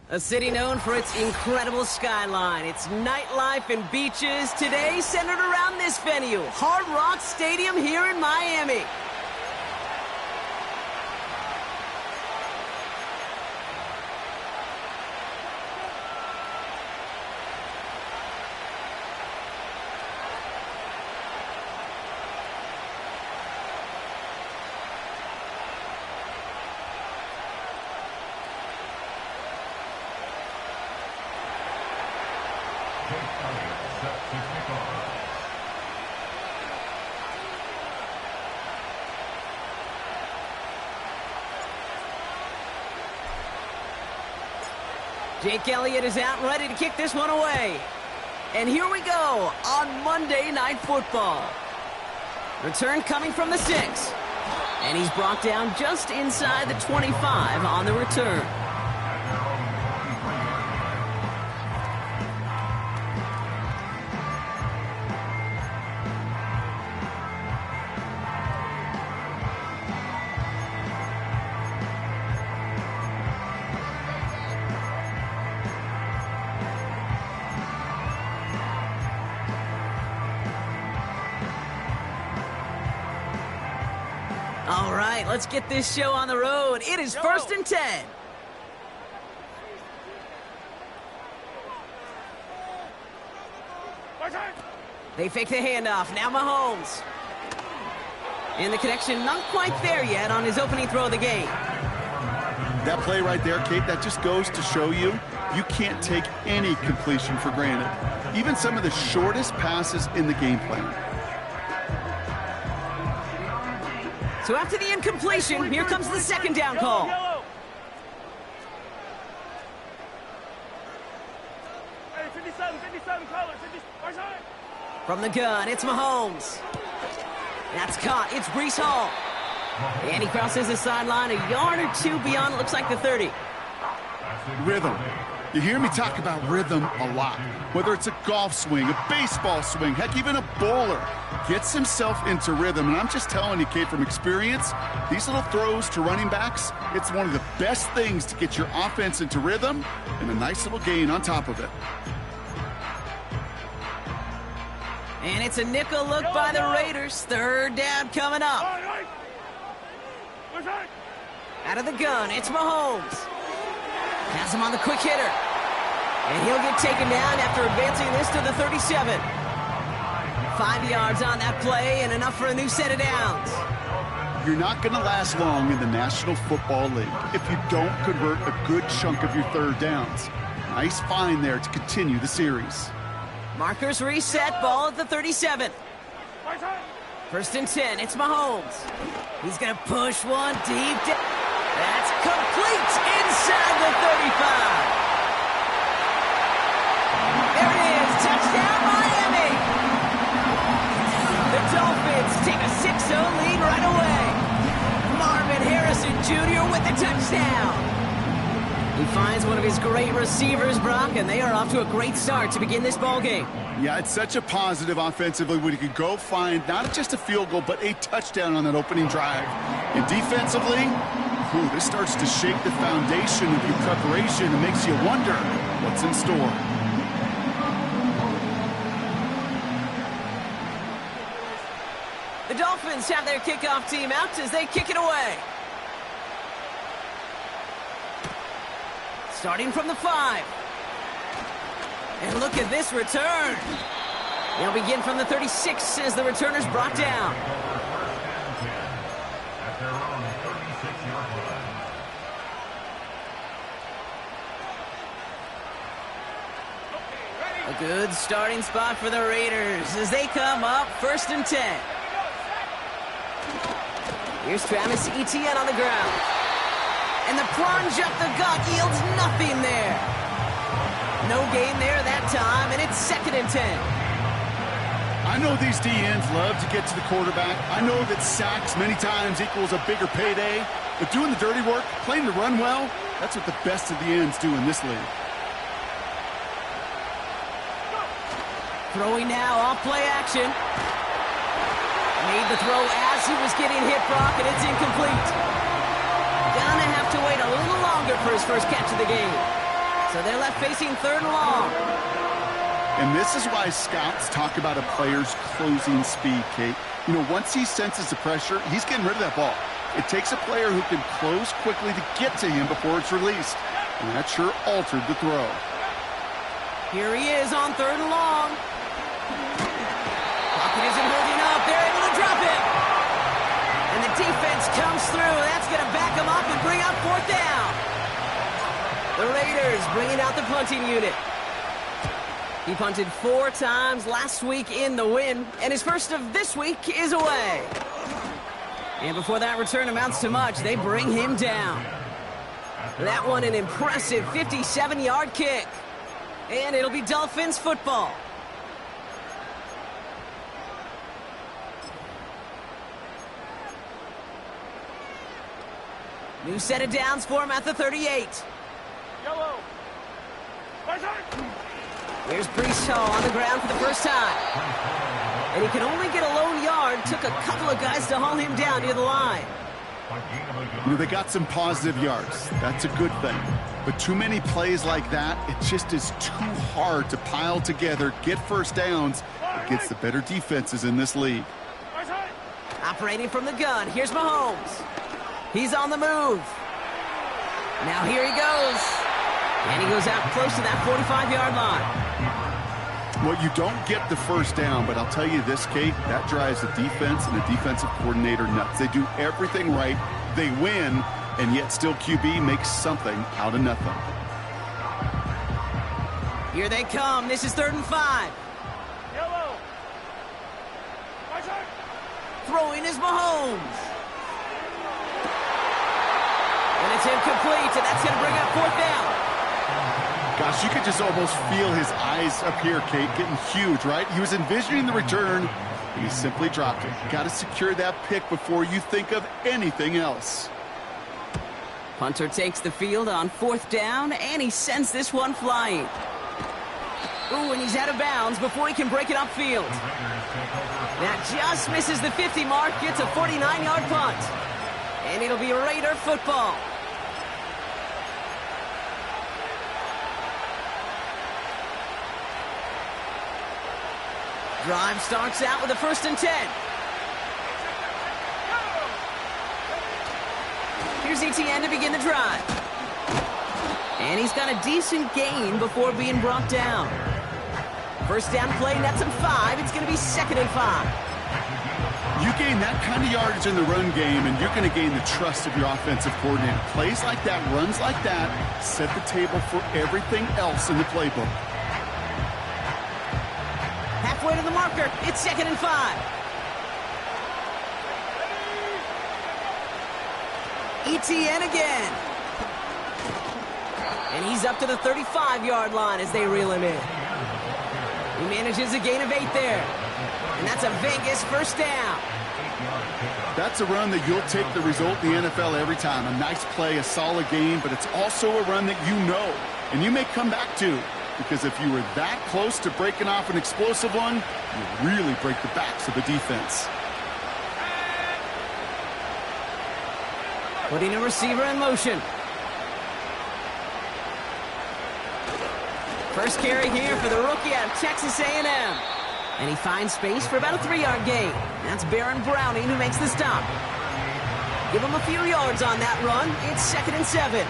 A city known for its incredible skyline, its nightlife and beaches, today centered around this venue, Hard Rock Stadium here in Miami. Jake Elliott is out and ready to kick this one away. And here we go on Monday Night Football. Return coming from the 6. And he's brought down just inside the 25 on the return. All right, let's get this show on the road. It is 1st and 10. They fake the handoff. Now Mahomes. And the connection not quite there yet on his opening throw of the game. That play right there, Kate, that just goes to show you can't take any completion for granted. Even some of the shortest passes in the game plan. So after the incompletion, here comes the 2nd down call. From the gun, it's Mahomes. That's caught. It's Breece Hall. And he crosses the sideline a yard or two beyond, it looks like the 30. Rhythm. You hear me talk about rhythm a lot. Whether it's a golf swing, a baseball swing, heck, even a bowler gets himself into rhythm. And I'm just telling you, Kate, from experience, these little throws to running backs, it's one of the best things to get your offense into rhythm and a nice little gain on top of it. And it's a nickel look by the Raiders. 3rd down coming up. Out of the gun, it's Mahomes. Has him on the quick hitter. And he'll get taken down after advancing this to the 37. 5 yards on that play and enough for a new set of downs. You're not going to last long in the National Football League if you don't convert a good chunk of your 3rd downs. Nice find there to continue the series. Markers reset, ball at the 37. 1st and 10, it's Mahomes. He's going to push one deep down. That's complete inside the 35. There it is, touchdown Miami. The Dolphins take a 6-0 lead right away. Marvin Harrison Jr. with the touchdown. He finds one of his great receivers, Brock, and they are off to a great start to begin this ballgame. Yeah, it's such a positive offensively when you could go find not just a field goal, but a touchdown on that opening drive. And defensively, this starts to shake the foundation of your preparation and makes you wonder what's in store. The Dolphins have their kickoff team out as they kick it away. Starting from the 5. And look at this return. They'll begin from the 36 as the returner's brought down. A good starting spot for the Raiders as they come up 1st and 10. Here's Travis Etienne on the ground. And the plunge up the gut yields nothing there. No gain there that time, and it's 2nd and 10. I know these DNs love to get to the quarterback. I know that sacks many times equals a bigger payday. But doing the dirty work, playing the run well, that's what the best of the ends do in this league. Throwing now off play action. Made the throw as he was getting hit, Brock, and it's incomplete. Gonna have to wait a little longer for his first catch of the game. So they're left facing 3rd and long. And this is why scouts talk about a player's closing speed, Kate. You know, once he senses the pressure, he's getting rid of that ball. It takes a player who can close quickly to get to him before it's released. And that sure altered the throw. Here he is on 3rd and long. Pocket isn't holding up. They're able to drop it. And the defense comes through. That's going to back him up and bring out 4th down. The Raiders bringing out the punting unit. He punted 4 times last week in the win, and his first of this week is away. And before that return amounts to much, they bring him down. That one an impressive 57-yard kick. And it'll be Dolphins football. New set of downs for him at the 38. Yellow. Here's Brees Hall on the ground for the first time. And he can only get a lone yard. Took a couple of guys to haul him down near the line. You know, they got some positive yards. That's a good thing. But too many plays like that, it just is too hard to pile together, get first downs against the better defenses in this league. Operating from the gun, here's Mahomes. He's on the move. Now here he goes. And he goes out close to that 45-yard line. Well, you don't get the first down, but I'll tell you this, Kate, that drives the defense and the defensive coordinator nuts. They do everything right. They win, and yet still QB makes something out of nothing. Here they come. This is 3rd and 5. Yellow. Throwing is Mahomes. And it's incomplete, and that's going to bring up 4th down. Gosh, you could just almost feel his eyes up here, Kate, getting huge, right? He was envisioning the return, and he simply dropped it. Got to secure that pick before you think of anything else. Punter takes the field on 4th down, and he sends this one flying. Ooh, and he's out of bounds before he can break it upfield. That just misses the 50 mark, gets a 49-yard punt. And it'll be Raider football. Drive starts out with a 1st and 10. Here's ETN to begin the drive. And he's got a decent gain before being brought down. First down play, nets him 5. It's going to be 2nd and 5. You gain that kind of yardage in the run game, and you're going to gain the trust of your offensive coordinator. Plays like that, runs like that, set the table for everything else in the playbook. Halfway to the marker. It's 2nd and 5. ETN again. And he's up to the 35-yard line as they reel him in. He manages a gain of 8 there. And that's a Vegas first down. That's a run that you'll take the result in the NFL every time. A nice play, a solid game, but it's also a run that you know, and you may come back to. Because if you were that close to breaking off an explosive one, you really break the backs of the defense. Putting a receiver in motion. First carry here for the rookie out of Texas A&M. And he finds space for about a 3-yard gain. That's Baron Browning who makes the stop. Give him a few yards on that run. It's 2nd and 7.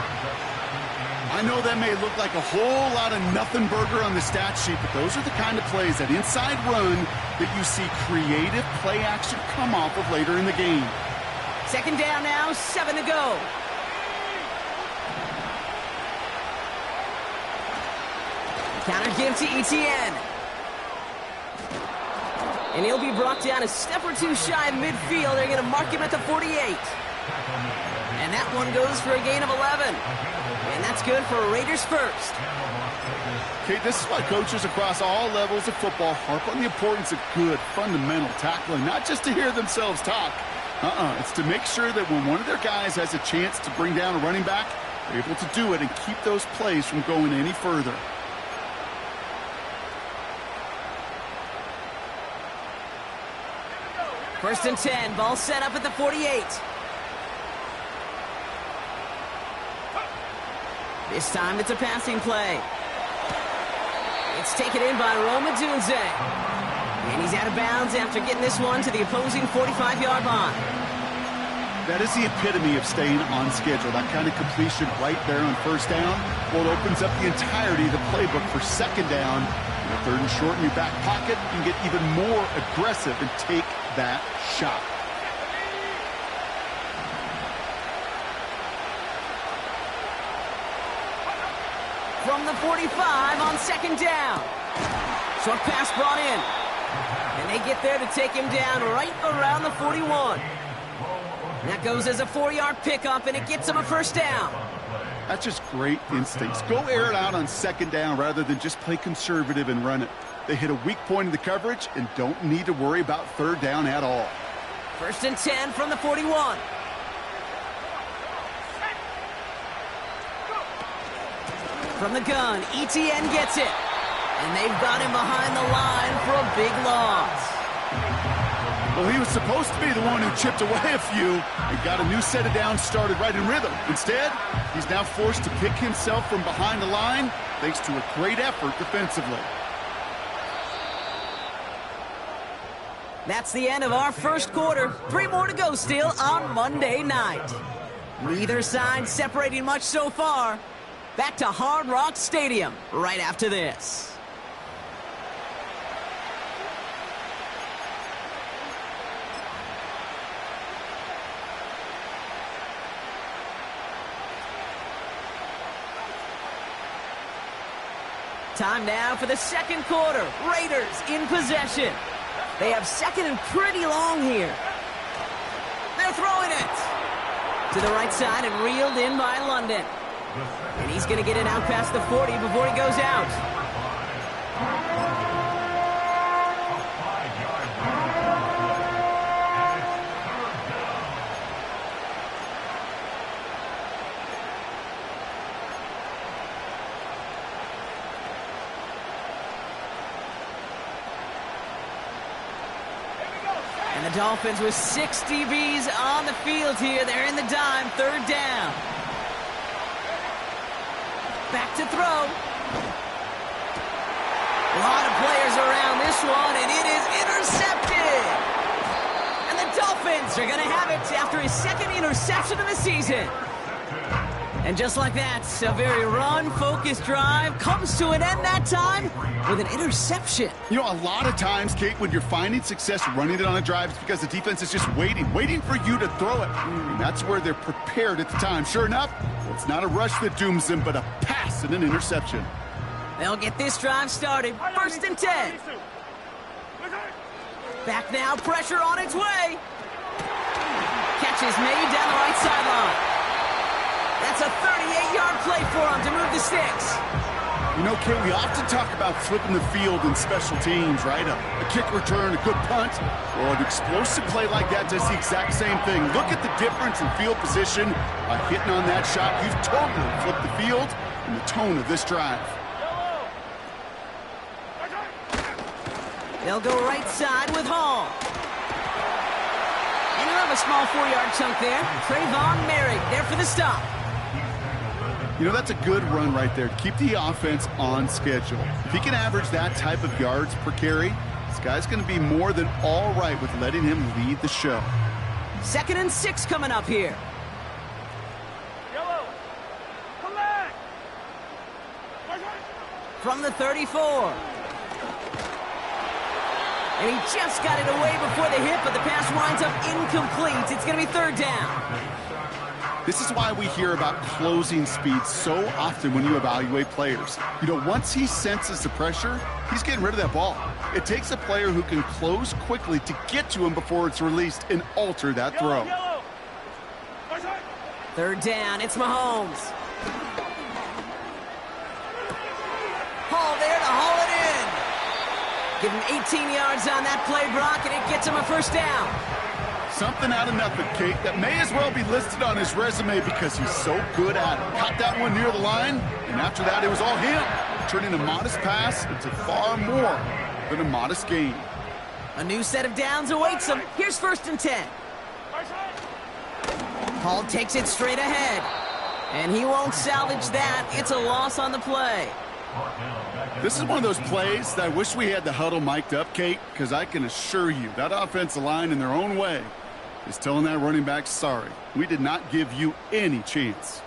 I know that may look like a whole lot of nothing burger on the stat sheet, but those are the kind of plays, that inside run, that you see creative play action come off of later in the game. 2nd down now, 7 to go. Counter give to ETN. And he'll be brought down a step or 2 shy of midfield. They're going to mark him at the 48. And that one goes for a gain of 11. And that's good for Raiders first. Okay, this is why coaches across all levels of football harp on the importance of good, fundamental tackling, not just to hear themselves talk. It's to make sure that when one of their guys has a chance to bring down a running back, they're able to do it and keep those plays from going any further. First and 10, ball set up at the 48. This time it's a passing play. It's taken in by Roma Dunze. And he's out of bounds after getting this one to the opposing 45-yard line. That is the epitome of staying on schedule. That kind of completion right there on first down. Well, it opens up the entirety of the playbook for second down. In a third and short in your back pocket, you can get even more aggressive and take that shot. From the 45 on second down. Short pass brought in. And they get there to take him down right around the 41. That goes as a 4-yard pickup, and it gets him a first down. That's just great instincts. Go air it out on second down rather than just play conservative and run it. They hit a weak point in the coverage and don't need to worry about third down at all. First and 10 from the 41. From the gun, ETN gets it. And they've got him behind the line for a big loss. Well, he was supposed to be the one who chipped away a few and got a new set of downs started right in rhythm. Instead, he's now forced to pick himself from behind the line thanks to a great effort defensively. That's the end of our first quarter. 3 more to go still on Monday night. Neither side separating much so far. Back to Hard Rock Stadium right after this. Time now for the second quarter. Raiders in possession. They have second and pretty long here. They're throwing it to the right side and reeled in by London. And he's going to get it out past the 40 before he goes out. And the Dolphins with 6 DBs on the field here. They're in the dime, third down. Back to throw. A lot of players around this one, and it is intercepted. And the Dolphins are going to have it after his second interception of the season. And just like that, a very run-focused drive comes to an end that time with an interception. You know, a lot of times, Kate, when you're finding success running it on a drive, it's because the defense is just waiting for you to throw it. And that's where they're prepared at the time. Sure enough, it's not a rush that dooms them, but a pass and an interception. They'll get this drive started. First and 10. Back now, pressure on its way. Catch is made down the right sideline. That's a 38-yard play for him to move the sticks. You know, Kate, we often talk about flipping the field in special teams, right? A kick return, a good punt. Well, an explosive play like that does the exact same thing. Look at the difference in field position by hitting on that shot. You've totally flipped the field and the tone of this drive. They'll go right side with Hall. And he'll have a small 4-yard chunk there. Trayvon Merrick there for the stop. You know, that's a good run right there to keep the offense on schedule. If he can average that type of yards per carry, this guy's going to be more than all right with letting him lead the show. 2nd and 6 coming up here. Yellow. Come back. From the 34. And he just got it away before the hit, but the pass winds up incomplete. It's going to be third down. This is why we hear about closing speed so often when you evaluate players. You know, once he senses the pressure, he's getting rid of that ball. It takes a player who can close quickly to get to him before it's released and alter that throw. Third down, it's Mahomes. Hall there to haul it in. Give him 18 yards on that play, Brock, and it gets him a first down. Something out of nothing, Kate, that may as well be listed on his resume because he's so good at it. Caught that one near the line, and after that, it was all him, turning a modest pass into far more than a modest gain. A new set of downs awaits him. Here's 1st and 10. Hall takes it straight ahead. And he won't salvage that. It's a loss on the play. This is one of those plays that I wish we had the huddle mic'd up, Kate, because I can assure you that offensive line in their own way is telling that running back, sorry, we did not give you any chance.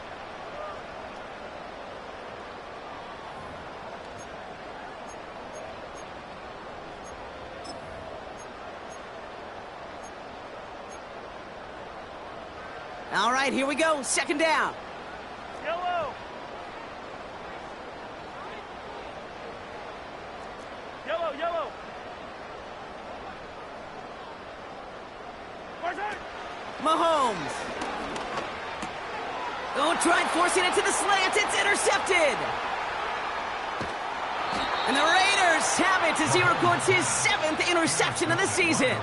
All right, here we go. Second down. Yellow. Yellow, yellow. Mahomes. Oh, tried forcing it to the slant. It's intercepted. And the Raiders have it as he records his 7th interception of the season.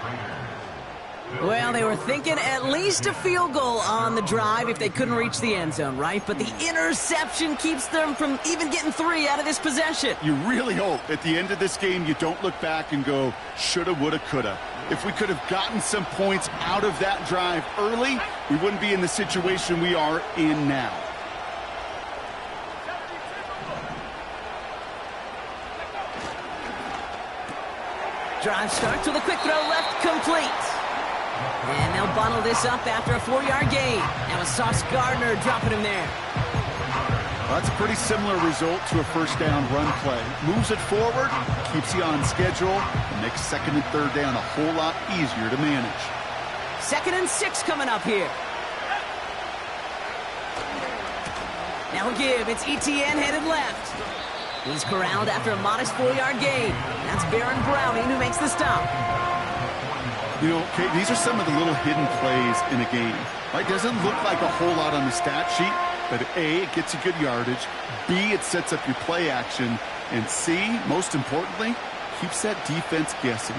Well, they were thinking at least a field goal on the drive if they couldn't reach the end zone, right? But the interception keeps them from even getting 3 out of this possession. You really hope at the end of this game you don't look back and go, shoulda, woulda, coulda. If we could have gotten some points out of that drive early, we wouldn't be in the situation we are in now. Drive starts with a quick throw left, complete. And they'll bundle this up after a 4-yard gain. Now it's Sauce Gardner dropping him there. Well, that's a pretty similar result to a first down run play. Moves it forward, keeps you on schedule, and makes second and third down a whole lot easier to manage. 2nd and 6 coming up here. Now we'll give. It's ETN headed left. He's corralled after a modest 4-yard gain. That's Baron Browning who makes the stop. You know, Kate, these are some of the little hidden plays in a game. Right? Doesn't look like a whole lot on the stat sheet, but A, it gets you good yardage. B, it sets up your play action. And C, most importantly, keeps that defense guessing.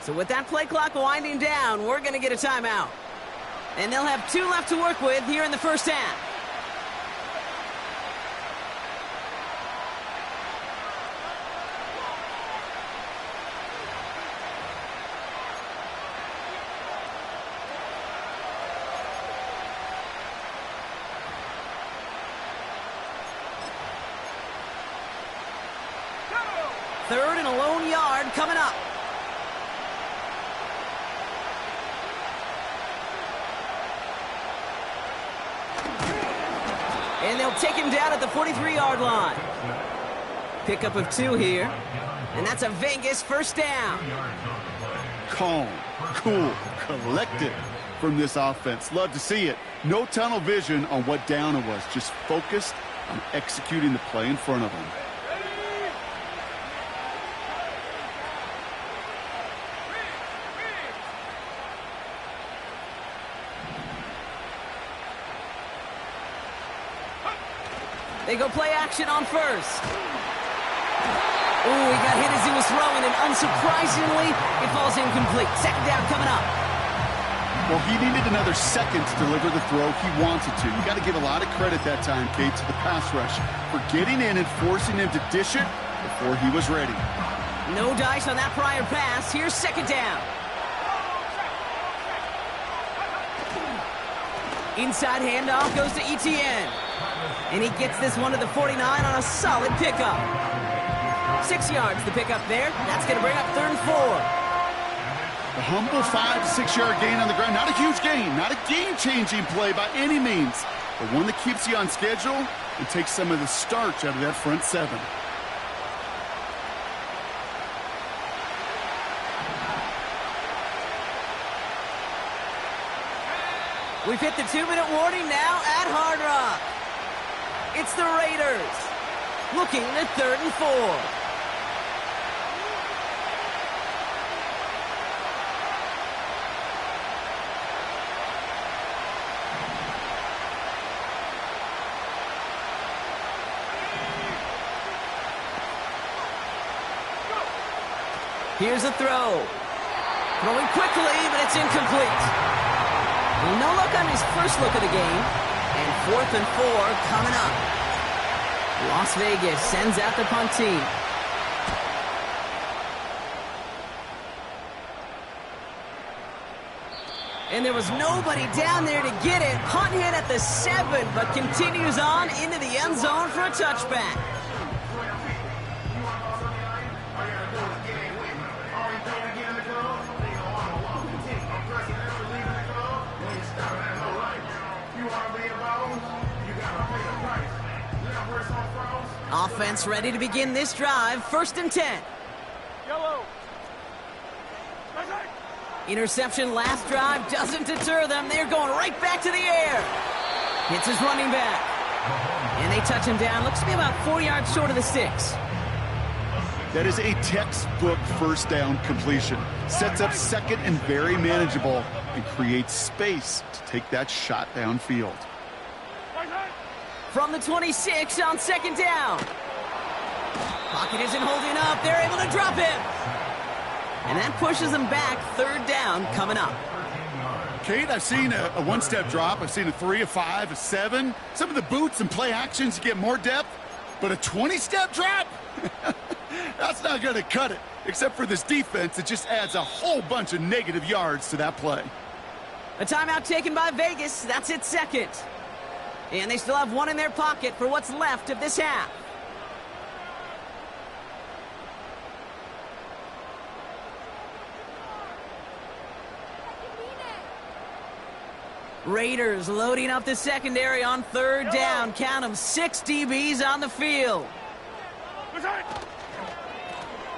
So with that play clock winding down, we're going to get a timeout. And they'll have 2 left to work with here in the first half. Third and a lone yard coming up. And they'll take him down at the 43-yard line. Pickup of 2 here. And that's a Vegas first down. Calm, cool, collected from this offense. Love to see it. No tunnel vision on what down it was. Just focused on executing the play in front of them. They go play action on first. Ooh, he got hit as he was throwing, and unsurprisingly, it falls incomplete. Second down coming up. Well, he needed another second to deliver the throw he wanted to. You got to give a lot of credit that time, Kate, to the pass rush for getting in and forcing him to dish it before he was ready. No dice on that prior pass. Here's second down. Inside handoff goes to ETN. And he gets this one to the 49 on a solid pickup. 6 yards the pickup there. That's going to bring up 3rd and 4. The humble 5 to 6 yard gain on the ground. Not a huge gain. Not a game-changing play by any means. But one that keeps you on schedule and takes some of the starch out of that front 7. We've hit the 2-minute warning now at Hard Rock. It's the Raiders looking at 3rd and 4. Here's a throw. Throwing quickly, but it's incomplete. Well, no luck on his first look of the game. And 4th and 4 coming up. Las Vegas sends out the punt team. And there was nobody down there to get it. Punt hit at the 7, but continues on into the end zone for a touchback. Offense ready to begin this drive. 1st and 10. Yellow. Interception last drive doesn't deter them. They're going right back to the air. Hits his running back. And they touch him down. Looks to be about 4 yards short of the 6. That is a textbook first down completion. Sets up 2nd and very manageable and creates space to take that shot downfield. From the 26 on 2nd down. Pocket isn't holding up. They're able to drop him. And that pushes them back. 3rd down coming up. Kate, I've seen a one-step drop. I've seen a 3, a 5, a 7. Some of the boots and play actions get more depth. But a 20-step drop? That's not going to cut it. Except for this defense, it just adds a whole bunch of negative yards to that play. A timeout taken by Vegas. That's its 2nd. And they still have 1 in their pocket for what's left of this half. Raiders loading up the secondary on 3rd down. Count them, 6 DBs on the field.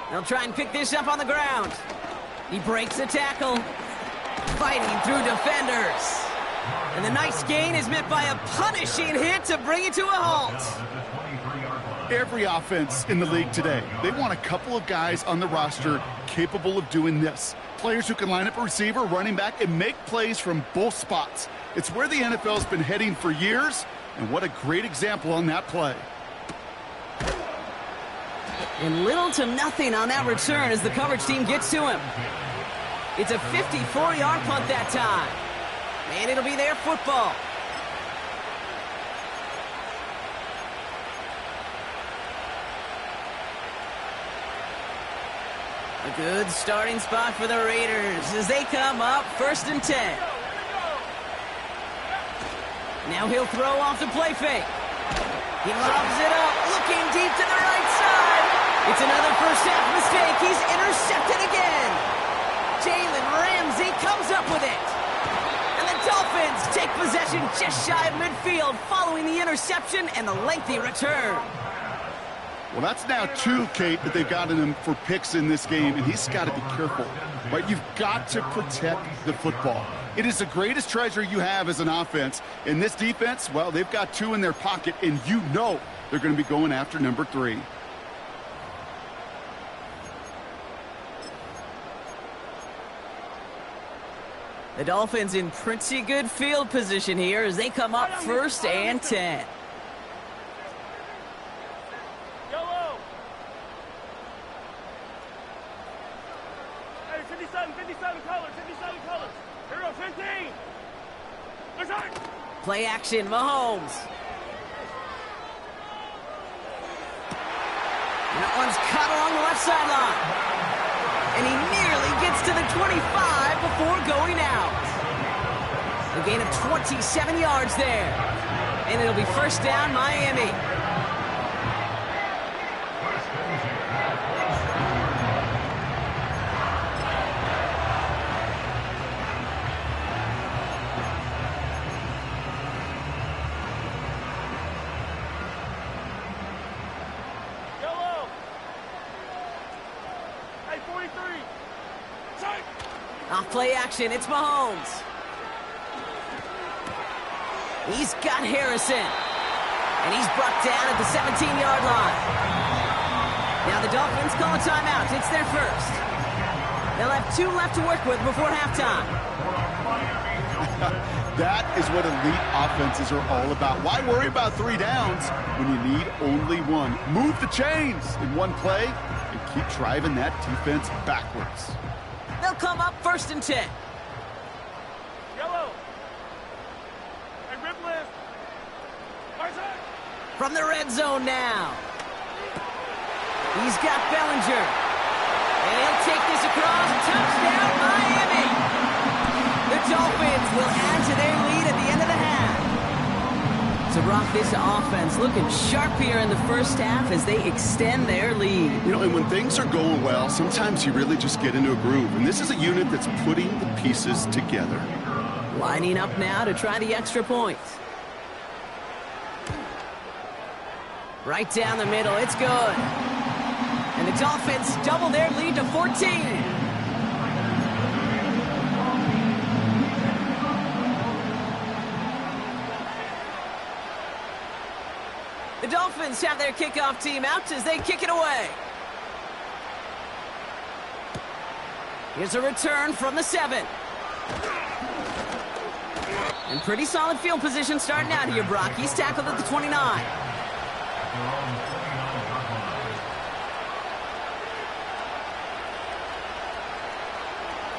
They'll try and pick this up on the ground. He breaks the tackle. Fighting through defenders. And the nice gain is met by a punishing hit to bring it to a halt. Every offense in the league today, they want a couple of guys on the roster capable of doing this. Players who can line up a receiver, running back, and make plays from both spots. It's where the NFL's been heading for years, and what a great example on that play. And little to nothing on that return as the coverage team gets to him. It's a 54-yard punt that time. And it'll be their football. A good starting spot for the Raiders as they come up 1st and 10. Now he'll throw off the play fake. He lobs it up, looking deep to the right side. It's another first half mistake. He's intercepted again. Jalen Ramsey comes up with it. And the Dolphins take possession just shy of midfield following the interception and the lengthy return. Well, that's now 2, Kate, that they've gotten him for picks in this game, and he's got to be careful. Right? You've got to protect the football. It is the greatest treasure you have as an offense. And this defense, well, they've got 2 in their pocket, and you know they're going to be going after number 3. The Dolphins in pretty good field position here as they come up 1st and 10. Yellow. Hey, 57 colors. Here go 15. Let's go. Play action, Mahomes. And that one's caught along the left sideline. And he nearly gets to the 25 before going out. A gain of 27 yards there. And it'll be 1st down, Miami. Off play action, it's Mahomes. He's got Harrison. And he's brought down at the 17-yard line. Now the Dolphins call a timeout. It's their first. They'll have 2 left to work with before halftime. That is what elite offenses are all about. Why worry about 3 downs when you need only 1? Move the chains in one play and keep driving that defense backwards. They'll come up 1st and 10. Yellow. Hey, rip list. Right side. From the red zone now. He's got Bellinger. And he'll take this across. Touchdown, Miami. The Dolphins will add to their lead at the end of the half. So, Brock, this offense looking sharp here in the first half as they extend their lead. You know, and when things are going well, sometimes you really just get into a groove. And this is a unit that's putting the pieces together. Lining up now to try the extra point. Right down the middle, it's good. And the Dolphins double their lead to 14. The Dolphins have their kickoff team out as they kick it away. Here's a return from the 7. And pretty solid field position starting out here, Brock. He's tackled at the 29.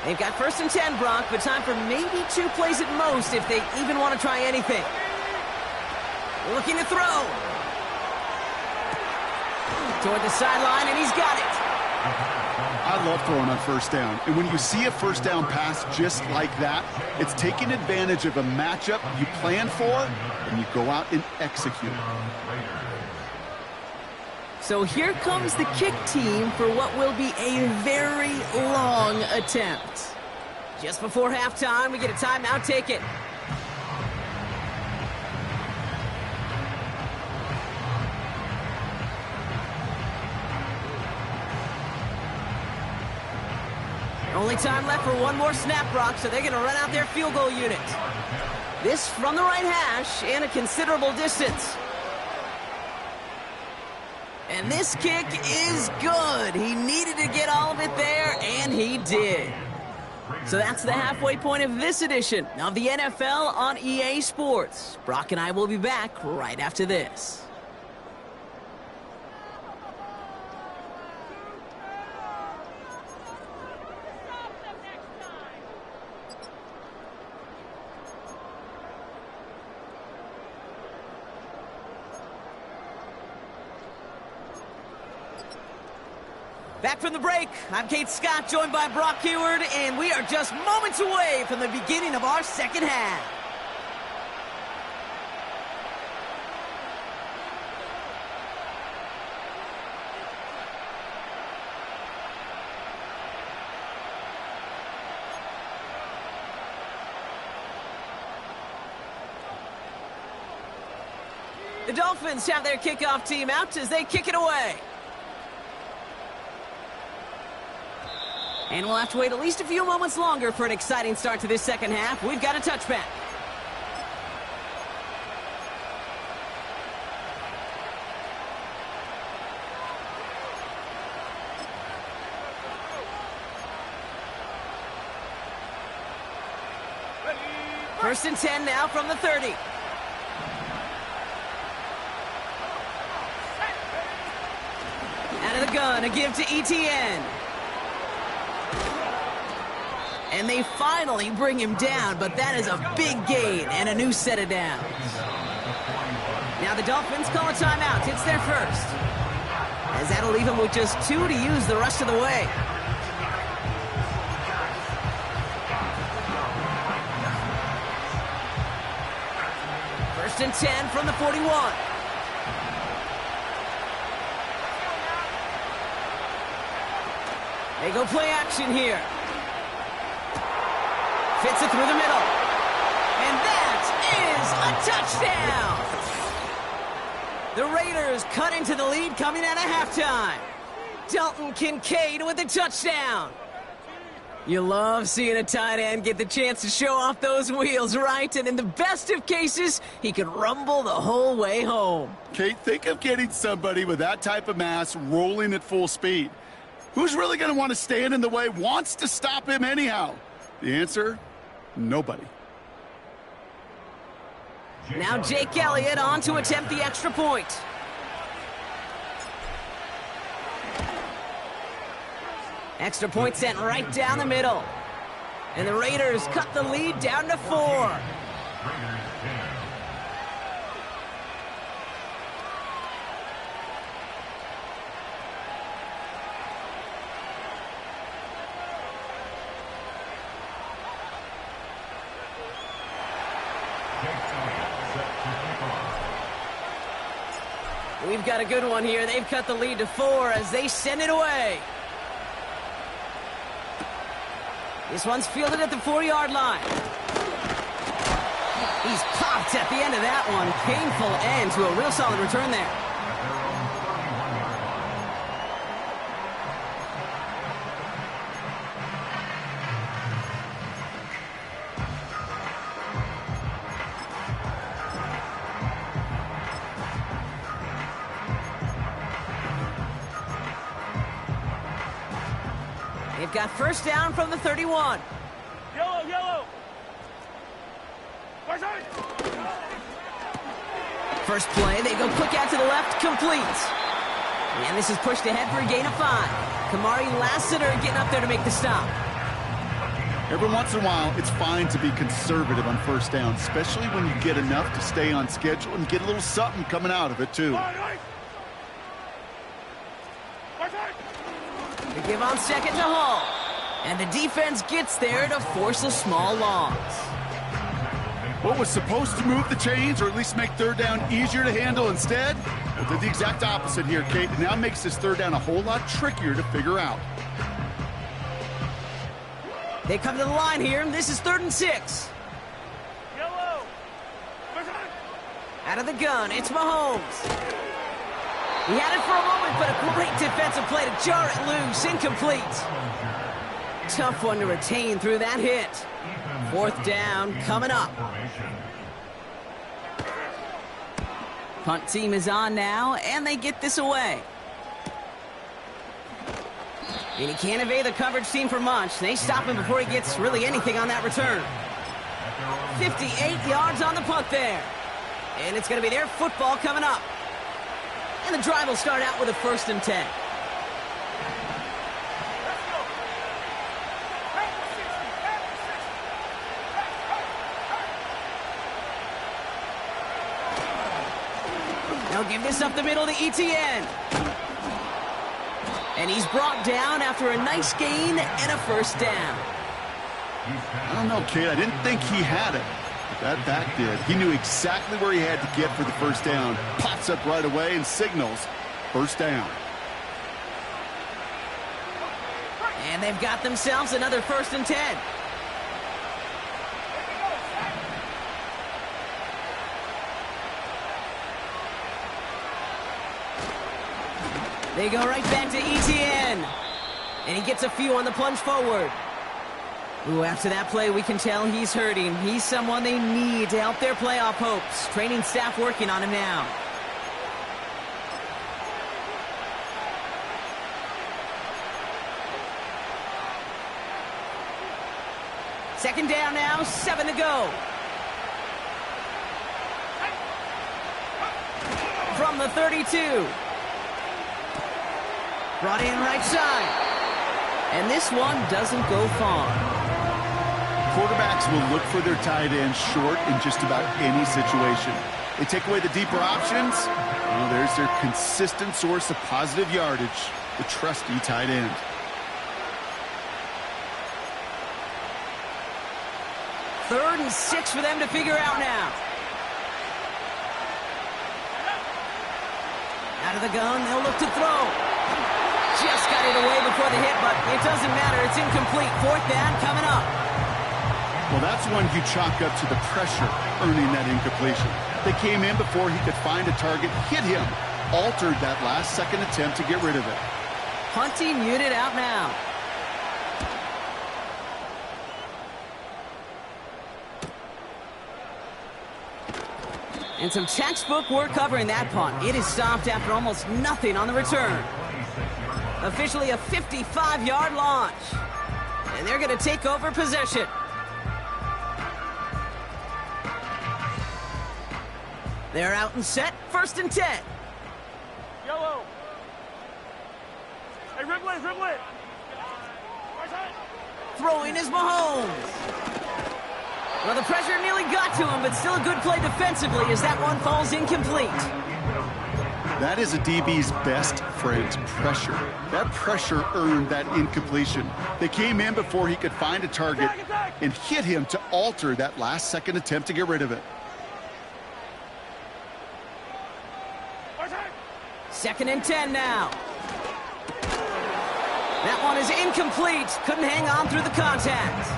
They've got 1st and 10, Brock, but time for maybe 2 plays at most if they even want to try anything. Looking to throw. Toward the sideline, and he's got it. I love throwing on 1st down. And when you see a 1st down pass just like that, it's taking advantage of a matchup you plan for, and you go out and execute. So here comes the kick team for what will be a very long attempt. Just before halftime, we get a timeout. Take it. Only time left for one more snap, Brock, so they're going to run out their field goal unit. This from the right hash and a considerable distance. And this kick is good. He needed to get all of it there, and he did. So that's the halfway point of this edition of the NFL on EA Sports. Brock and I will be back right after this. Back from the break, I'm Kate Scott, joined by Brock Heward, and we are just moments away from the beginning of our second half. The Dolphins have their kickoff team out as they kick it away. And we'll have to wait at least a few moments longer for an exciting start to this second half. We've got a touchback. First and 10 now from the 30. Out of the gun, a give to ETN. And they finally bring him down, but that is a big gain and a new set of downs. Now the Dolphins call a timeout. It's their first. As that'll leave him with just 2 to use the rest of the way. First and 10 from the 41. They go play action here. Fits it through the middle. And that is a touchdown! The Raiders cut into the lead coming out of halftime. Dalton Kincaid with a touchdown. You love seeing a tight end get the chance to show off those wheels, right? And in the best of cases, he can rumble the whole way home. Kate, think of getting somebody with that type of mass rolling at full speed. Who's really going to want to stand in the way, wants to stop him anyhow? The answer? Nobody. Now Jake Elliott on to attempt the extra point. Extra point sent right down the middle. And the Raiders cut the lead down to 4. We've got a good one here. They've cut the lead to 4 as they send it away. This one's fielded at the 4-yard line. He's popped at the end of that one. Painful end to a real solid return there. They've got first down from the 31. Yellow, yellow. First play, they go quick out to the left, complete. And this is pushed ahead for a gain of 5. Kamari Lassiter getting up there to make the stop. Every once in a while, it's fine to be conservative on first down, especially when you get enough to stay on schedule and get a little something coming out of it, too. They give on second to Hall. And the defense gets there to force a small loss. What was supposed to move the chains, or at least make third down easier to handle instead? Well, did the exact opposite here, Kate. It now makes this third down a whole lot trickier to figure out. They come to the line here, and this is 3rd and 6. Yellow. Out of the gun, it's Mahomes. He had it for a moment, but a great defensive play to jar it loose. Incomplete. Tough one to retain through that hit. 4th down coming up. Punt team is on now, and they get this away. And he can't evade the coverage team for much. They stop him before he gets really anything on that return. 58 yards on the punt there. And it's going to be their football coming up. And the drive will start out with a 1st and 10. They'll give this up the middle to ETN. And he's brought down after a nice gain and a 1st down. I don't know, Kate. I didn't think he had it. That back did. He knew exactly where he had to get for the 1st down. Pops up right away and signals 1st down. And they've got themselves another 1st and 10. They go right back to ETN. And he gets a few on the plunge forward. Ooh, after that play, we can tell he's hurting. He's someone they need to help their playoff hopes. Training staff working on him now. Second down now, 7 to go. From the 32. Brought in right side. And this one doesn't go far. Quarterbacks will look for their tight end short in just about any situation. They take away the deeper options. Well, there's their consistent source of positive yardage, the trusty tight end. Third and 6 for them to figure out now. Out of the gun, they'll look to throw. Just got it away before the hit, but it doesn't matter. It's incomplete. 4th down coming up. Well, that's one you chalk up to the pressure earning that incompletion. They came in before he could find a target, hit him, altered that last-second attempt to get rid of it. Punting unit out now. And some textbook work covering that punt. It is stopped after almost nothing on the return. Officially a 55-yard launch. And they're going to take over possession. They're out and set. 1st and 10. Yellow. Hey, riblet, riblet. Throwing is Mahomes. Well, the pressure nearly got to him, but still a good play defensively as that one falls incomplete. That is a DB's best friend, pressure. That pressure earned that incompletion. They came in before he could find a target and hit him to alter that last-second attempt to get rid of it. Second and 10 now. That one is incomplete. Couldn't hang on through the contact.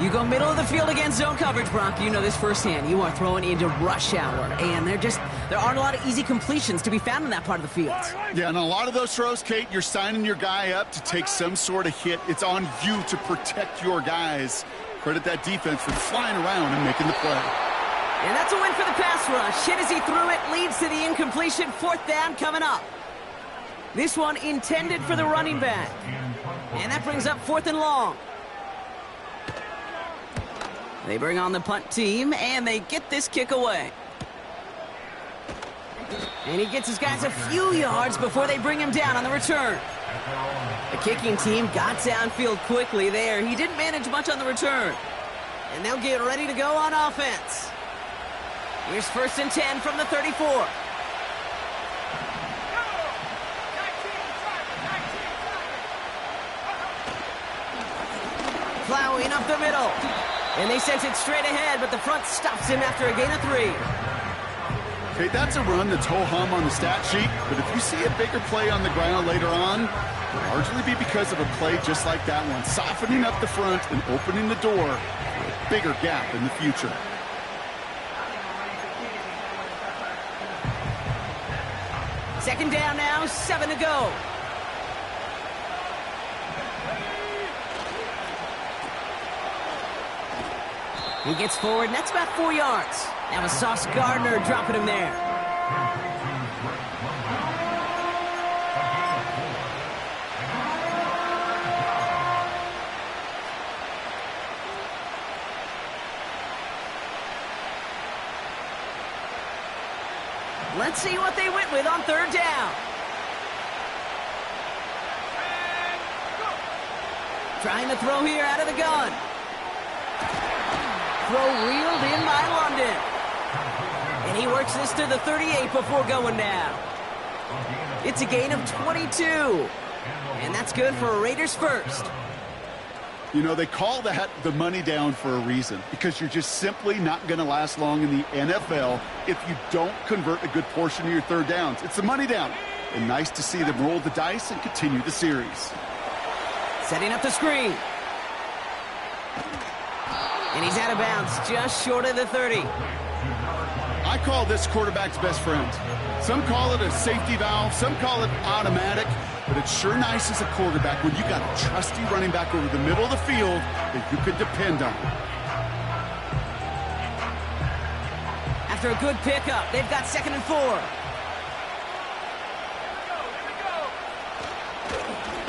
You go middle of the field against zone coverage, Brock. You know this firsthand. You are throwing into rush hour, and there aren't a lot of easy completions to be found in that part of the field. Yeah, and a lot of those throws, Kate, you're signing your guy up to take some sort of hit. It's on you to protect your guys. Credit that defense for flying around and making the play. And that's a win for the pass rush. Hit as he threw it, leads to the incompletion. Fourth down coming up. This one intended for the running back. And that brings up 4th and long. They bring on the punt team, and they get this kick away. And he gets his guys a few yards before they bring him down on the return. The kicking team got downfield quickly there. He didn't manage much on the return. And they'll get ready to go on offense. Here's 1st and 10 from the 34. Plowing up the middle. And they sent it straight ahead, but the front stops him after a gain of 3. Okay, that's a run that's ho-hum on the stat sheet, but if you see a bigger play on the ground later on, it'll largely be because of a play just like that one, softening up the front and opening the door for a bigger gap in the future. Second down now, 7 to go. He gets forward, and that's about 4 yards. That was Sauce Gardner dropping him there. Let's see what they went with on 3rd down. Trying to throw here out of the gun. Throw reeled in by London. And he works this to the 38 before going down. It's a gain of 22. And that's good for a Raiders first. You know, they call that the money down for a reason, because you're just simply not going to last long in the NFL if you don't convert a good portion of your 3rd downs. It's the money down. And nice to see them roll the dice and continue the series. Setting up the screen. And he's out of bounds, just short of the 30. I call this quarterback's best friend. Some call it a safety valve, some call it automatic, but it's sure nice as a quarterback when you got a trusty running back over the middle of the field that you can depend on. After a good pickup, they've got 2nd and 4.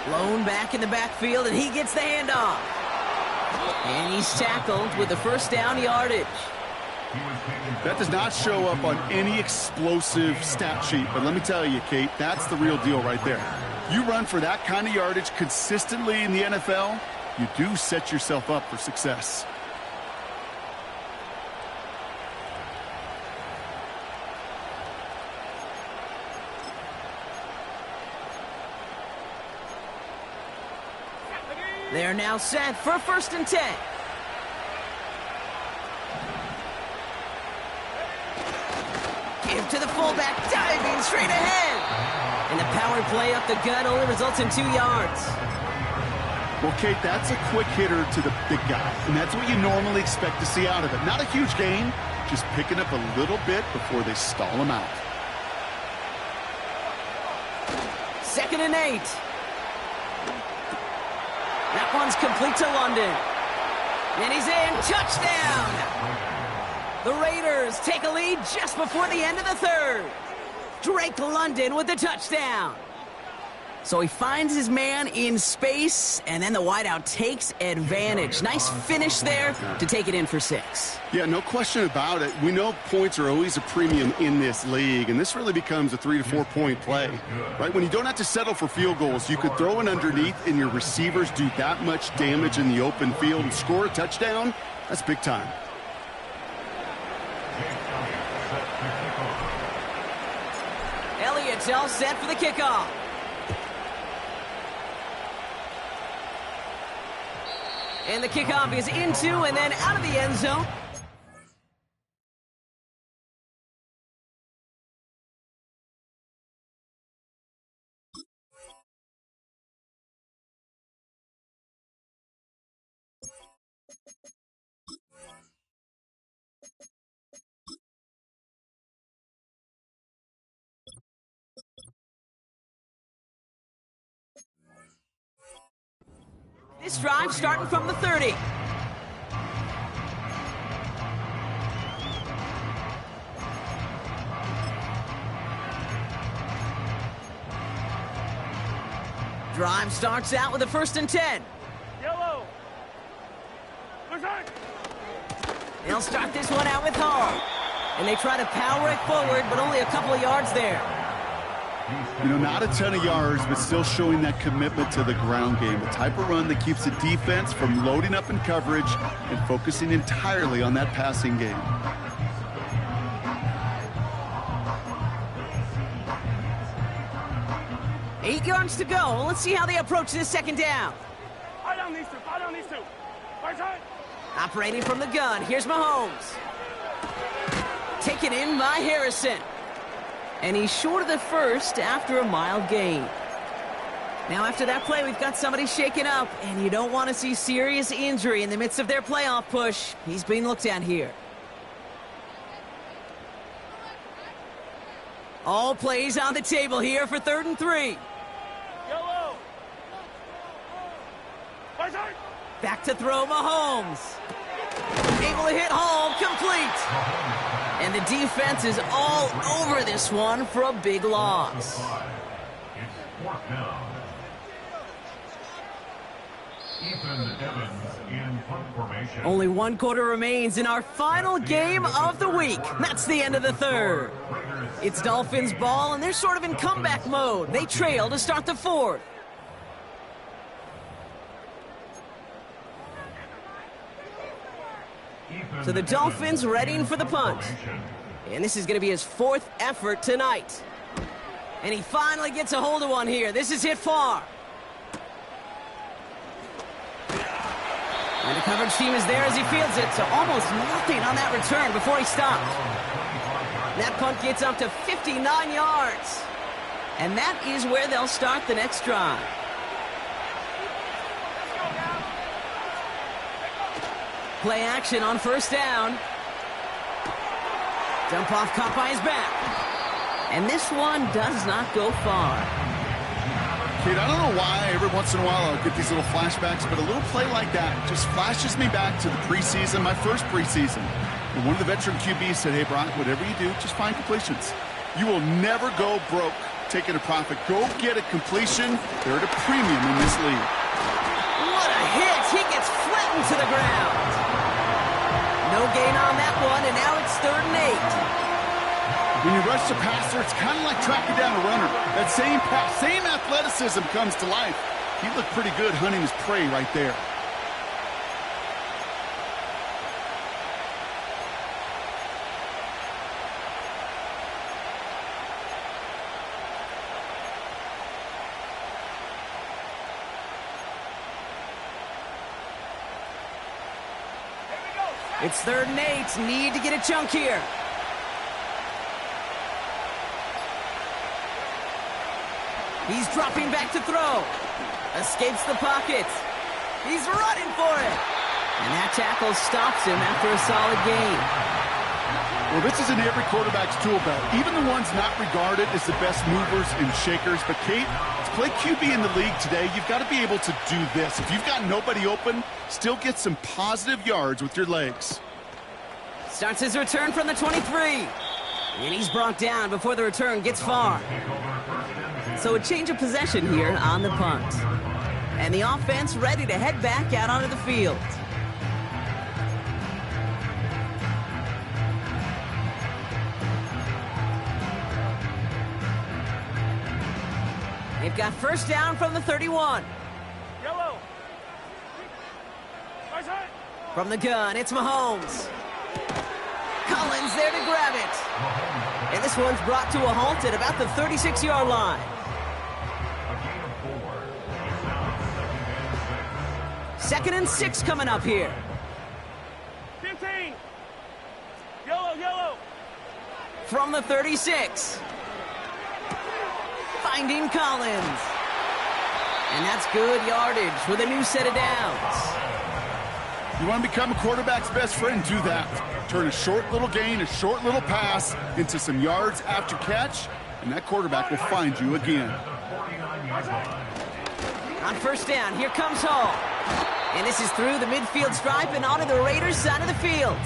Blown back in the backfield, and he gets the handoff. And he's tackled with the 1st down yardage. That does not show up on any explosive stat sheet, but let me tell you, Kate, that's the real deal right there. You run for that kind of yardage consistently in the NFL, you do set yourself up for success. They are now set for 1st and 10. Give to the fullback, diving straight ahead. And the power play up the gut only results in 2 yards. Well, Kate, that's a quick hitter to the big guy, and that's what you normally expect to see out of it. Not a huge gain, just picking up a little bit before they stall him out. 2nd and 8. That one's complete to London. And he's in. Touchdown! The Raiders take a lead just before the end of the 3rd. Drake London with the touchdown. So he finds his man in space, and then the wideout takes advantage. Nice finish there to take it in for 6. Yeah, no question about it. We know points are always a premium in this league, and this really becomes a 3 to 4 point play, right? When you don't have to settle for field goals, you could throw it underneath and your receivers do that much damage in the open field and score a touchdown. That's big time. Elliott's all set for the kickoff. And the kickoff is into and then out of the end zone. This drive starting from the 30. Drive starts out with a 1st and 10. Yellow. They'll start this one out with Hall. And they try to power it forward, but only a couple of yards there. You know, not a ton of yards, but still showing that commitment to the ground game. The type of run that keeps the defense from loading up in coverage and focusing entirely on that passing game. Eight yards to go. Let's see how they approach this 2nd down. Fight on these two. Fight on these two. Right side. Operating from the gun. Here's Mahomes. Taken in by Harrison. And he's short of the 1st after a mild gain. Now after that play, we've got somebody shaken up, and you don't want to see serious injury in the midst of their playoff push. He's being looked at here. All plays on the table here for 3rd and 3. Yellow. Right side. Back to throw Mahomes. Able to hit Hall, complete. And the defense is all over this one for a big loss. Only 1 quarter remains in our final game of the week. That's the end of the 3rd. It's Dolphins ball, and they're sort of in comeback mode. They trail to start the 4th. So the Dolphins readying for the punt. And this is going to be his 4th effort tonight. And he finally gets a hold of one here. This is hit far. And the coverage team is there as he fields it. So almost nothing on that return before he stopped. That punt gets up to 59 yards. And that is where they'll start the next drive. Play action on 1st down. Dump off caught by his back. And this one does not go far. Kid, I don't know why every once in a while I'll get these little flashbacks, but a little play like that just flashes me back to the preseason, my first preseason. And one of the veteran QBs said, hey, Brock, whatever you do, just find completions. You will never go broke taking a profit. Go get a completion. They're at a premium in this league. What a hit. He gets flattened to the ground. No gain on that one, and now it's 3rd and 8. When you rush the passer, it's kind of like tracking down a runner. That same pass, same athleticism comes to life. He looked pretty good hunting his prey right there. It's 3rd and 8. Need to get a chunk here. He's dropping back to throw. Escapes the pocket. He's running for it. And that tackle stops him after a solid gain. Well, this is in every quarterback's tool belt. Even the ones not regarded as the best movers and shakers. But, Kate, to play QB in the league today, you've got to be able to do this. If you've got nobody open, still get some positive yards with your legs. Starts his return from the 23. And he's brought down before the return gets far. So a change of possession here on the punt. And the offense ready to head back out onto the field. They've got first down from the 31. Yellow. Right side. From the gun, it's Mahomes. Collins there to grab it. And this one's brought to a halt at about the 36-yard line. Second and 6 coming up here. 15. Yellow, yellow. From the 36. Finding Collins. And that's good yardage with a new set of downs. You want to become a quarterback's best friend, do that. Turn a short little gain, a short little pass into some yards after catch, and that quarterback will find you again. On first down, here comes Hall. And this is through the midfield stripe and onto the Raiders' side of the field.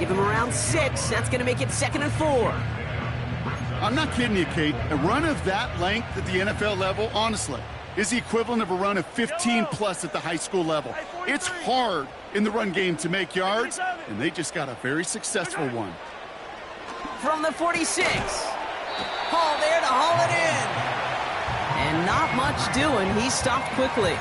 Give him around 6. That's going to make it 2nd and 4. I'm not kidding you, Kate. A run of that length at the NFL level, honestly, is the equivalent of a run of 15-plus at the high school level. It's hard in the run game to make yards, and they just got a very successful one. From the 46. Hall there to haul it in. And not much doing. He stopped quickly.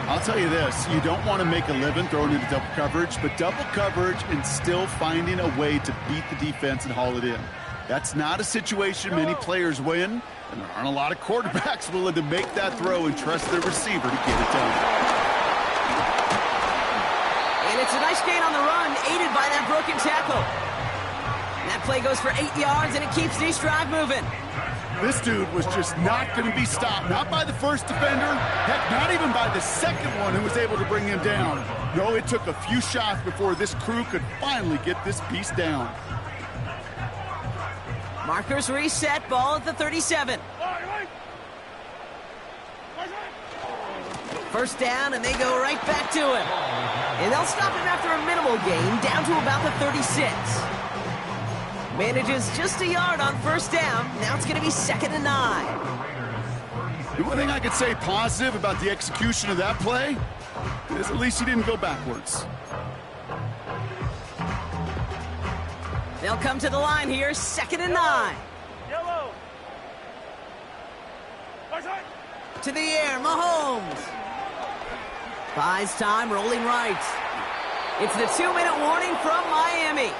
I'll tell you this, you don't want to make a living throwing into double coverage, but double coverage and still finding a way to beat the defense and haul it in. That's not a situation many players win, and there aren't a lot of quarterbacks willing to make that throw and trust their receiver to get it done. And it's a nice gain on the run, aided by that broken tackle. And that play goes for 8 yards, and it keeps this drive moving. This dude was just not going to be stopped. Not by the first defender. Heck, not even by the second one who was able to bring him down. No, it took a few shots before this crew could finally get this beast down. Markers reset, ball at the 37. First down, and they go right back to him. And they'll stop him after a minimal gain, down to about the 36. Manages just a yard on first down. Now it's going to be 2nd and 9. The one thing I could say positive about the execution of that play is at least he didn't go backwards. They'll come to the line here, 2nd and 9. Yellow. To the air, Mahomes. Buys time, rolling right. It's the 2-minute warning from Miami.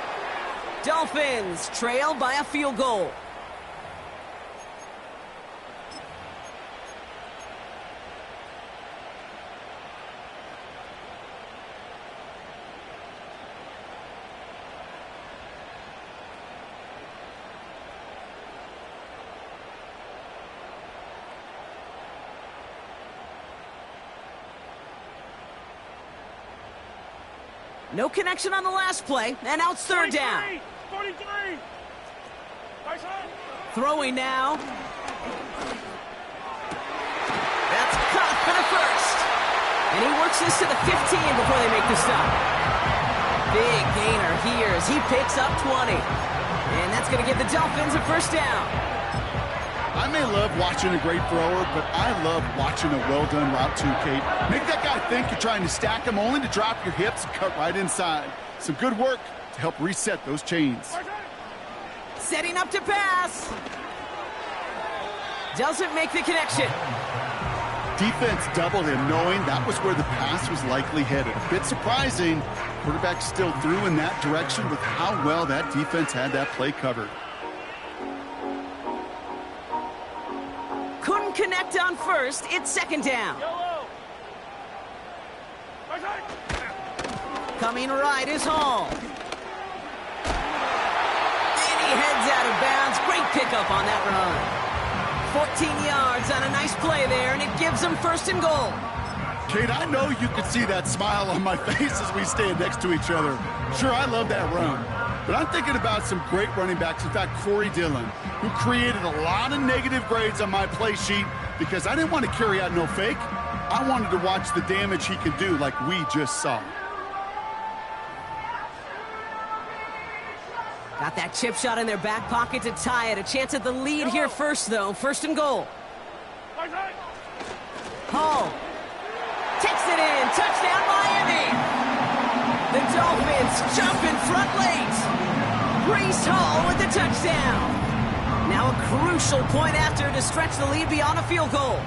Dolphins trail by a field goal. No connection on the last play, and now it's 3rd down. 43. Right side. Throwing now. That's caught for the first. And he works this to the 15 before they make the stop. Big gainer here as he picks up 20. And that's going to give the Dolphins a first down. I may love watching a great thrower, but I love watching a well-done route too, Kate. Make that guy think you're trying to stack him only to drop your hips and cut right inside. Some good work to help reset those chains. Setting up to pass. Doesn't make the connection. Defense doubled him, knowing that was where the pass was likely headed. A bit surprising. Quarterback still threw in that direction with how well that defense had that play covered. Couldn't connect on first. It's 2nd down. Yellow. Right side. Coming right is Hall. And he heads out of bounds. Great pickup on that run. 14 yards on a nice play there, and it gives them 1st and goal. Kate, I know you could see that smile on my face as we stand next to each other. Sure, I love that run. But I'm thinking about some great running backs. In fact, Corey Dillon, who created a lot of negative grades on my play sheet because I didn't want to carry out no fake. I wanted to watch the damage he could do like we just saw. Got that chip shot in their back pocket to tie it. A chance at the lead here first, though. First and goal. Hall takes it in. Touchdown, Miami. The Dolphins jump in front late. Breece Hall with the touchdown. Now a crucial point after to stretch the lead beyond a field goal.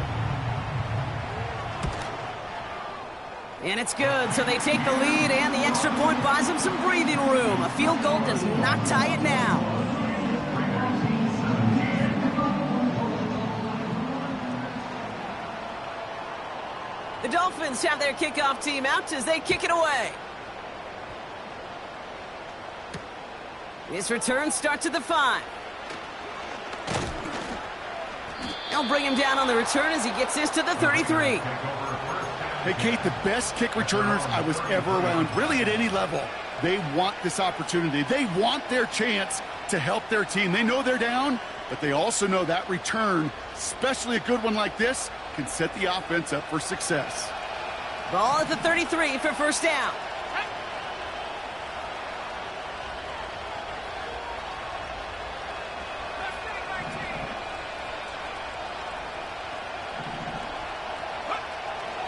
And it's good, so they take the lead, and the extra point buys them some breathing room. A field goal does not tie it now. The Dolphins have their kickoff team out as they kick it away. This return starts at the 5. They'll bring him down on the return as he gets this to the 33. Hey, Kate, the best kick returners I was ever around, really at any level, they want this opportunity. They want their chance to help their team. They know they're down, but they also know that return, especially a good one like this, can set the offense up for success. Ball at the 33 for first down.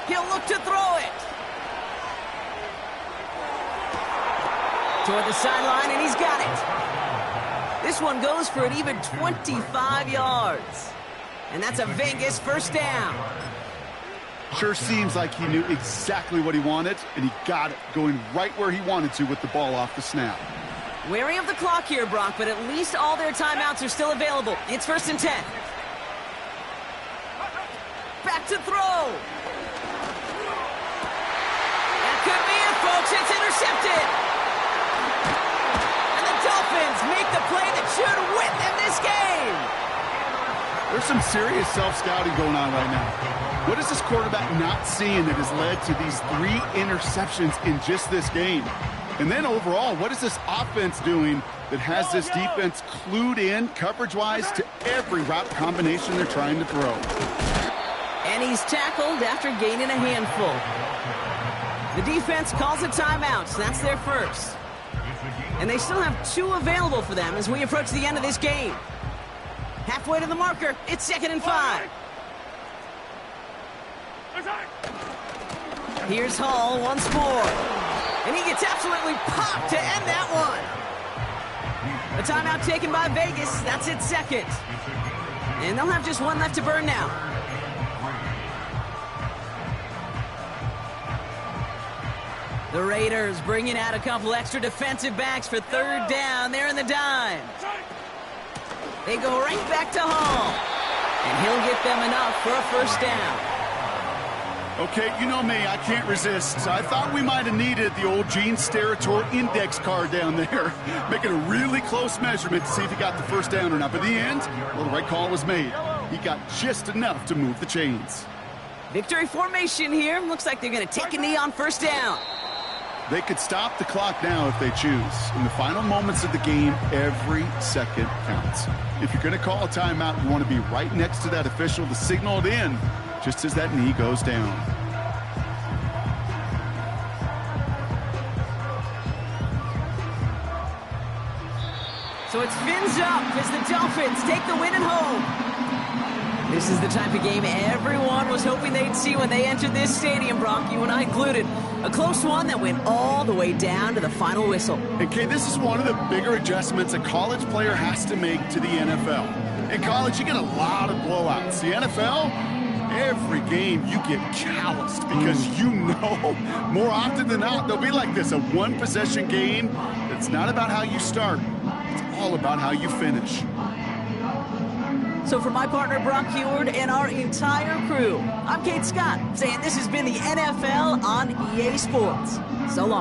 He'll look to throw it. Toward the sideline, and he's got it. This one goes for an even 25 yards. And that's a Vegas first down. Sure seems like he knew exactly what he wanted, and he got it, going right where he wanted to with the ball off the snap. Wary of the clock here, Brock, but at least all their timeouts are still available. It's first and 10. Back to throw. Could be it, folks. It's intercepted. And the Dolphins make the play that should win them this game. There's some serious self-scouting going on right now. What is this quarterback not seeing that has led to these 3 interceptions in just this game? And then overall, what is this offense doing that has this defense clued in coverage-wise to every route combination they're trying to throw? And he's tackled after gaining a handful. The defense calls a timeout, so that's their first. And they still have 2 available for them as we approach the end of this game. Halfway to the marker, it's second and 5. Here's Hall once more. And he gets absolutely popped to end that one. A timeout taken by Vegas, that's its second. And they'll have just 1 left to burn now. The Raiders bringing out a couple extra defensive backs for third down. They're in the dime. They go right back to Hall. And he'll get them enough for a first down. Okay, you know me, I can't resist. I thought we might have needed the old Gene Steratore index card down there, making a really close measurement to see if he got the first down or not. But in the end, well, the right call was made. He got just enough to move the chains. Victory formation here. Looks like they're going to take a knee on first down. They could stop the clock now if they choose. In the final moments of the game, every second counts. If you're going to call a timeout, you want to be right next to that official to signal it in just as that knee goes down. So it's fins up as the Dolphins take the win at home. This is the type of game everyone was hoping they'd see when they entered this stadium, Brock, you and I included. A close one that went all the way down to the final whistle. Okay, this is one of the bigger adjustments a college player has to make to the NFL. In college, you get a lot of blowouts. The NFL, every game you get calloused because you know more often than not they'll be like this, a one-possession game. It's not about how you start. It's all about how you finish. So for my partner, Brock Heward, and our entire crew, I'm Kate Scott, saying this has been the NFL on EA Sports. So long.